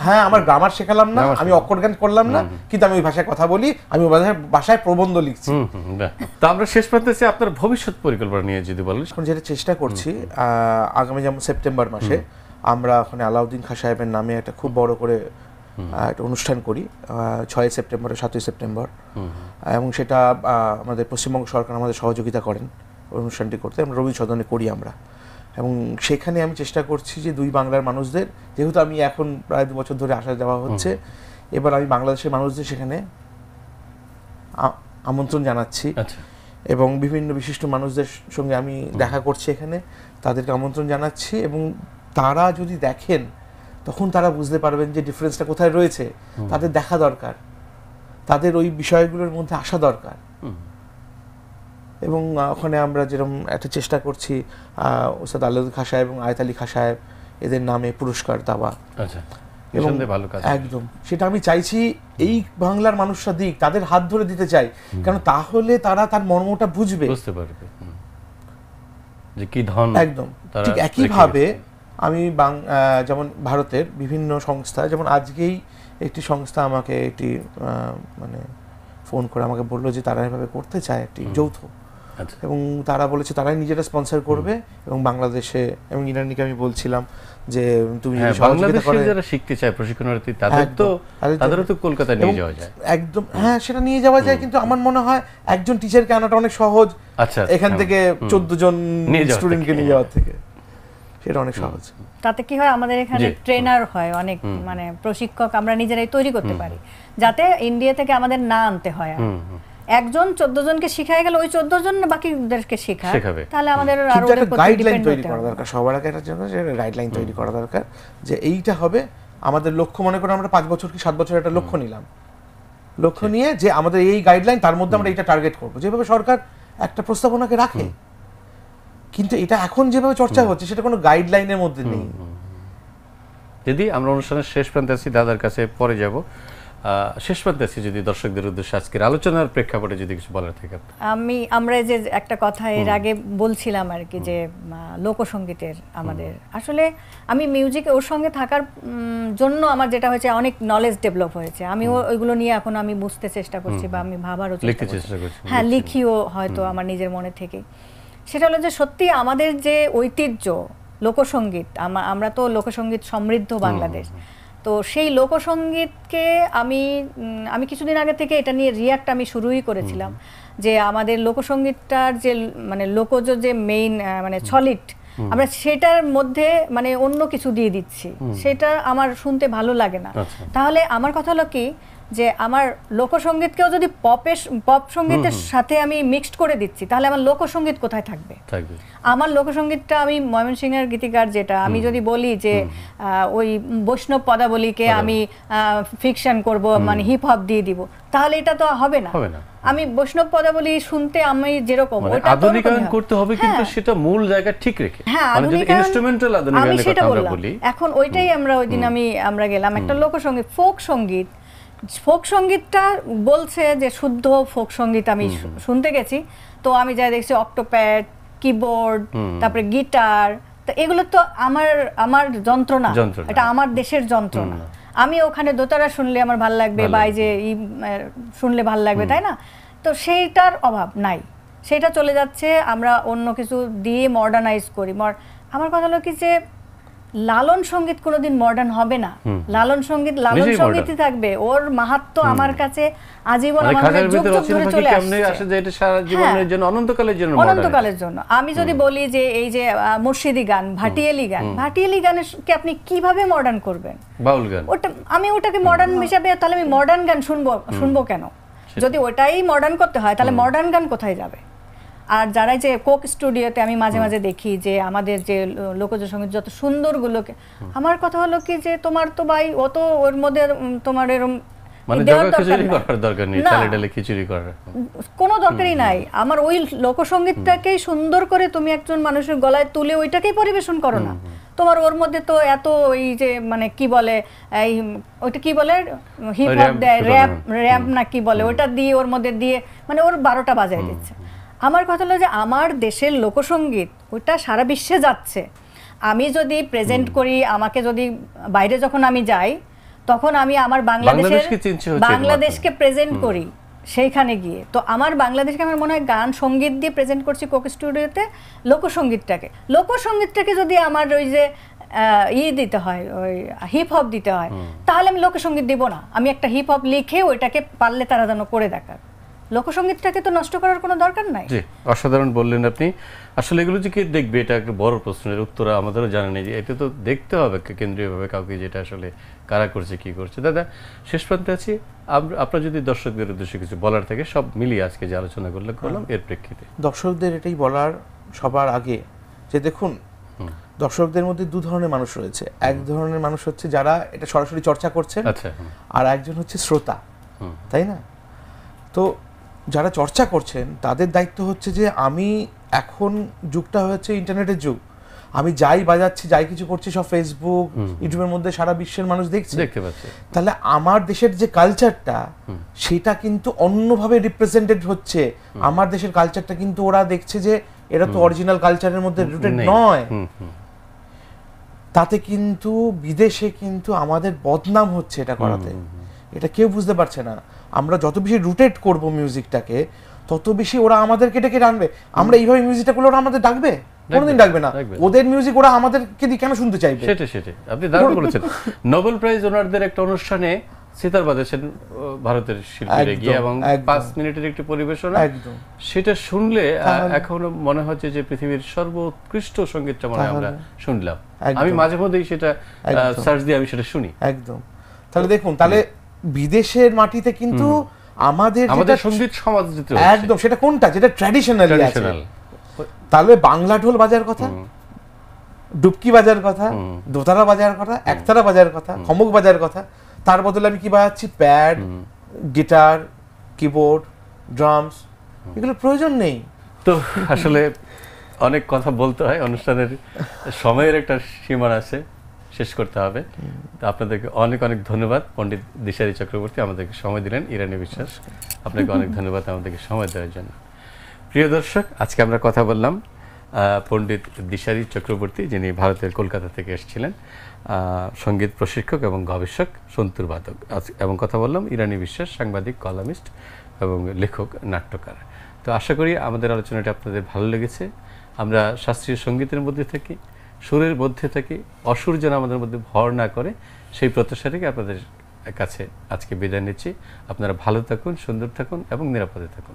হ্যাঁ আমার গ্রামার শেখালাম না, আমি অক্ষর জ্ঞান করলাম না, কিন্তু আমি ওই ভাষায় কথা বলি, আমি ওই ভাষায় প্রবন্ধ লিখছি। তো আমরা শেষ প্রান্তে আপনার ভবিষ্যৎ পরিকল্পনা নিয়ে যদি বলেন। এখন যেটা চেষ্টা করছি, আগামী যেমন সেপ্টেম্বর মাসে আমরা ওখানে আলাউদ্দিন খাঁ সাহেবের নামে একটা খুব বড় করে একটা অনুষ্ঠান করি, 6 সেপ্টেম্বর 7 সেপ্টেম্বর, এবং সেটা আমাদের পশ্চিমবঙ্গ সরকার আমাদের সহযোগিতা করেন অনুষ্ঠানটি করতে, আমরা রবি সদনে করি আমরা। এবং সেখানে আমি চেষ্টা করছি যে দুই বাংলার মানুষদের, যেহেতু আমি এখন প্রায় 2 বছর ধরে আসা যাওয়া হচ্ছে, এবার আমি বাংলাদেশের মানুষদের সেখানে আমন্ত্রণ জানাচ্ছি, এবং বিভিন্ন বিশিষ্ট মানুষদের সঙ্গে আমি দেখা করছি এখানে, তাদেরকে আমন্ত্রণ জানাচ্ছি, এবং তারা যদি দেখেন তখন তারা বুঝতে পারবেন যে ডিফারেন্সটা কোথায় রয়েছে। তাদের দেখা দরকার, তাদের ওই বিষয়গুলোর মধ্যে আসা দরকার। এবং ওখানে আমরা যেরকম একটা চেষ্টা করছি ওস্তাদ আলাউদ্দিন খাঁ সাহেব এবং আয়েত আলী খাঁ সাহেব এদের নামে পুরস্কার দেওয়া, এবং একদম সেটা আমি চাইছি এই বাংলার মানুষরা দিক, তাদের হাত ধরে দিতে চাই, কারণ তাহলে তারা তার মর্মটা বুঝতে পারবে যে কি ধন। একদম ঠিক একইভাবে আমি যেমন ভারতের বিভিন্ন সংস্থা, যেমন আজকেই একটি সংস্থা আমাকে একটি মানে ফোন করে আমাকে বললো যে তারা এভাবে করতে চায় একটি যৌথ, এবং তারা বলেছে তারাই নিজেরা স্পন্সর করবে, এবং বাংলাদেশে এবং ইরানিকে আমি বলছিলাম যে তুমি বাংলাদেশে যারা শিখতে চায় প্রশিক্ষণার্থী তাদেরও তো কলকাতায় নিয়ে যাওয়া যায়। একদম হ্যাঁ, সেটা নিয়ে যাওয়া যায়, কিন্তু আমার মনে হয় একজন টিচারকে আনাটা অনেক সহজ এখান থেকে 14 জন স্টুডেন্টকে নিয়ে যাওয়ার থেকে। সেটা অনেক সহজ। তাতে কি হয়, আমাদের এখানে ট্রেনার হয় অনেক, মানে প্রশিক্ষক আমরা নিজেরাই তৈরি করতে পারি, যাতে ইন্ডিয়া থেকে আমাদের না আনতে হয়। আর একজন 14 জনকে শিখায় গেল, ওই 14 জন বাকিদেরকে শেখাবে, তাহলে আমাদের আর ওদের উপর গাইডলাইন তৈরি করা দরকার সবার আগে, এটার জন্য যে গাইডলাইন তৈরি করা দরকার যে এইটা হবে আমাদের লক্ষ্য। মনে করো আমরা 5 বছর কি 7 বছর একটা লক্ষ্য নিলাম, লক্ষ্য নিয়ে যে আমাদের এই গাইডলাইন, তার মধ্যে আমরা এটা টার্গেট করব, যেভাবে সরকার একটা প্রস্তাবনাকে রাখে। কিন্তু এটা এখন যেভাবে চর্চা হচ্ছে সেটা কোনো গাইডলাইনের মধ্যে নেই। যদি আমরা অনুষ্ঠানের শেষ প্রান্তে আছি, দাদার কাছে পরে যাব, শেষ প্রান্তে আছি, যদি দর্শকদের উদ্দেশ্যে আজকের আলোচনার প্রেক্ষাপটে যদি কিছু বলার থাকে। আমরা যে একটা কথা এর আগে বলছিলাম আর কি, যে লোকসঙ্গীতের আমাদের আসলে আমি মিউজিকে ওর সঙ্গে থাকার জন্য আমার যেটা হয়েছে, অনেক নলেজ ডেভেলপ হয়েছে। আমিও ওইগুলো নিয়ে এখন আমি বুঝতে চেষ্টা করছি, বা আমি ভাবারও চেষ্টা করছি। হ্যাঁ, লিখিও হয়তো আমার নিজের মনে থেকে। সেটা হলো যে সত্যি আমাদের যে ঐতিহ্য লোকসঙ্গীত, আমরা তো লোকসঙ্গীত সমৃদ্ধ বাংলাদেশ, তো সেই লোকসঙ্গীতকে আমি কিছুদিন আগে থেকে এটা নিয়ে রিয়াক্ট আমি শুরুই করেছিলাম, যে আমাদের লোকসঙ্গীতটার যে মানে লোকজ যে মেইন মানে সলিড, আমরা সেটার মধ্যে মানে অন্য কিছু দিয়ে দিচ্ছি, সেটা আমার শুনতে ভালো লাগে না। তাহলে আমার কথা হলো কি, যে আমার লোকসঙ্গীতকেও যদি পপ সঙ্গীতের সাথে আমি মিক্সড করে দিচ্ছি, তাহলে আমার লোকসঙ্গীত কোথায় থাকবে? আমার লোকসঙ্গীতটা, আমি ময়মনসিংহের গীতিকার যেটা, আমি যদি বলি যে ওই বৈষ্ণব পদাবলীকে আমি ফিকশন করব, মানে হিপ হপ দিয়ে দিব, তাহলে এটা তো হবে না। আমি বৈষ্ণব পদাবলী শুনতে আমি যেরকম ওটা আধুনিকায়ন করতে হবে, কিন্তু সেটা মূল জায়গা ঠিক রেখে, মানে যদি ইনস্ট্রুমেন্টাল আধুনিকায়নের কথা আমরা বলি, এখন ওইটাই আমরা ওইদিন আমরা গেলাম একটা লোকসঙ্গীত, ফোক সঙ্গীত। ফোক সঙ্গীতটা বলছে যে শুদ্ধ ফোক সঙ্গীত, আমি শুনতে গেছি, তো আমি যা দেখছি অক্টোপ্যাড, কিবোর্ড, তারপরে গিটার, তো এগুলো তো আমার যন্ত্রণা, এটা আমার দেশের যন্ত্রণা। আমি ওখানে দোতারা শুনলে আমার ভাল লাগবে, বা এই যে শুনলে ভাল লাগবে, তাই না? তো সেইটার অভাব নাই, সেটা চলে যাচ্ছে, আমরা অন্য কিছু দিয়ে মডার্নাইজ করি। আমার কথা হলো কি, যে লালন সঙ্গীত কোনোদিন মডার্ন হবে না। লালন সঙ্গীতই থাকবে, ওর মাহাত্ম্য আমার কাছে আজীবন, আমাদের যুগ যুগ ধরে চলে আসছে, এটা সারা জীবনের জন্য, অনন্তকালের জন্য। আমি যদি বলি যে এই যে মুর্শিদি গান, ভাটিয়ালি গানকে আপনি কিভাবে মডার্ন করবেন? বাউল গান, আমি ওটাকে মডার্ন হিসাবে, তাহলে আমি মডার্ন গান শুনবো কেন? যদি ওটাই মডার্ন করতে হয়, তাহলে মডার্ন গান কোথায় যাবে? আর যারা যে কোক স্টুডিওতে আমি মাঝে মাঝে দেখি যে আমাদের যে লোকজ সঙ্গীত যত সুন্দরগুলোকে, আমার কথা হলো কি, যে তোমার তো ভাই অত ওর মধ্যে তোমার এরকম মানে দরকার নেই, খিচুড়ি করার কোনো দরকারই নাই। আমার ওই লোকসঙ্গীতটাকেই সুন্দর করে তুমি একজন মানুষের গলায় তুলে ওইটাকেই পরিবেশন করো না। তোমার ওর মধ্যে তো এত ওই যে মানে কি বলে, এই ওইটা কি বলে, হিপ হপ দেয়, র্যাপ না কি বলে, ওটা দিয়ে ওর মধ্যে দিয়ে মানে ওর 12টা বাজায় দিচ্ছে। আমার কথা হলো যে আমার দেশের লোকসঙ্গীত ওইটা সারা বিশ্বে যাচ্ছে। আমি যদি প্রেজেন্ট করি, আমাকে যদি বাইরে যখন আমি যাই, তখন আমি আমার বাংলাদেশকে প্রেজেন্ট করি সেইখানে গিয়ে, তো আমার বাংলাদেশকে আমার মনে হয় গান সঙ্গীত দিয়ে প্রেজেন্ট করছি কোক স্টুডিওতে। লোকসঙ্গীতটাকে যদি আমার ওই যে দিতে হয়, ওই হিপ হপ দিতে হয়, তাহলে আমি লোকসঙ্গীত দিব না। আমি একটা হিপ হপ লিখে ওইটাকে পারলে তারা যেন করে দেখার, লোকসঙ্গীতটাকে তো নষ্ট করার কোনো দরকার নাই। জি, অসাধারণ বললেন আপনি। আসলে এগুলো যে কে দেখবে, এটা একটা বড় প্রশ্নের উত্তর আমাদেরও জানা নেই, যে এটা তো দেখতে হবে কেন্দ্রীয়ভাবে কাউকে, যেটা আসলে কারা করছে, কি করছে। দাদা, শেষ প্রান্তে আছি, আপনার যদি দর্শকদের উদ্দেশ্যে কিছু বলার থাকে, সব মিলিয়ে আজকে যে আলোচনা করলাম এর প্রেক্ষিতে দর্শকদের এটাই বলার সবার আগে, যে দেখুন দর্শকদের মধ্যে দু ধরনের মানুষ রয়েছে। এক ধরনের মানুষ হচ্ছে যারা এটা সরাসরি চর্চা করছে, আর একজন হচ্ছে শ্রোতা, তাই না? তো যারা চর্চা করছেন তাদের দায়িত্ব হচ্ছে যে আমি, এখন যুগটা হচ্ছে ইন্টারনেটের যুগ, আমি যাই বাজাচ্ছি, যাই কিছু করছি, সব ফেসবুক, ইউটিউবের মধ্যে সারা বিশ্বের মানুষ দেখতে পাচ্ছে। তাহলে আমার দেশের যে কালচারটা, সেটা কিন্তু অন্যভাবে রিপ্রেজেন্টেড হচ্ছে। আমার দেশের কালচারটা কিন্তু ওরা দেখছে যে এটা তো অরিজিনাল কালচারের মধ্যে রুটেড নয়। তাতে কিন্তু বিদেশে কিন্তু আমাদের বদনাম হচ্ছে এটা করাতে, এটা কেউ বুঝতে পারছে না। আমরা যত বেশি রুটেড করব মিউজিকটাকে, তত বেশি ওরা আমাদেরকে ডেকে টানবে। আমরা এইভাবে মিউজিকটা করলে ওরা আমাদের ডাকবে? কোনোদিন ডাকবে না। ওদের মিউজিক ওরা আমাদেরকে দিয়ে কেন শুনতে চাইবে? সেটাই আপনি দারুণ বলেছেন। নোবেল প্রাইজ ওনারদের একটা অনুষ্ঠানে সিতার বাজাচ্ছেন ভারতের শিল্পীরা গিয়ে, একদম, এবং একদম। 5 মিনিটের একটি পরিবেশনা, একদম। সেটা শুনলে এখনো মনে হচ্ছে যে পৃথিবীর সর্বোৎকৃষ্ট সঙ্গীতটা মনে হয় আমরা শুনলাম। একদম। আমি মাঝে মধ্যেই সেটা একদম। সার্চ দিয়ে আমি সেটা শুনি। একদম। তাহলে দেখুন, তাহলে বিদেশের মাটিতে কিন্তু আমাদের আমাদের যেটা- সঙ্গীত সমাজ যেতে একদম, সেটা কোনটা, যেটা ট্র্যাডিশনালি আছে, ট্র্যাডিশনাল, তাহলে বাংলা ঢোল বাজার কথা, ডুবকি বাজার কথা, দোতারা বাজার কথা, একতারা বাজার কথা, খমক বাজার কথা, তার বদলে আমি কি বাজাচ্ছি প্যাড, গিটার, কিবোর্ড, ড্রামস, এগুলো প্রয়োজন নেই। তো আসলে অনেক কথা বলতে হয়, অনুষ্ঠানের সময়ের একটা সীমা আছে, শেষ করতে হবে। তো আপনাদেরকে অনেক অনেক ধন্যবাদ পণ্ডিত দিশারি চক্রবর্তী, আমাদেরকে সময় দিলেন। ইরানি বিশ্বাস, আপনাকে অনেক ধন্যবাদ আমাদেরকে সময় দেওয়ার জন্য। প্রিয় দর্শক, আজকে আমরা কথা বললাম পণ্ডিত দিশারি চক্রবর্তী, যিনি ভারতের কলকাতা থেকে এসেছিলেন, সঙ্গীত প্রশিক্ষক এবং গবেষক, সন্তুর বাদক, এবং কথা বললাম ইরানি বিশ্বাস, সাংবাদিক, কলামিস্ট এবং লেখক, নাট্যকার। তো আশা করি আমাদের আলোচনাটা আপনাদের ভালো লেগেছে। আমরা শাস্ত্রীয় সঙ্গীতের মধ্যে থাকি, সুরের মধ্যে থাকি, অসুর যেন আমাদের মধ্যে ভর না করে, সেই প্রত্যাশা থেকে আপনাদের কাছে আজকে বিদায় নিচ্ছি। আপনারা ভালো থাকুন, সুন্দর থাকুন এবং নিরাপদে থাকুন।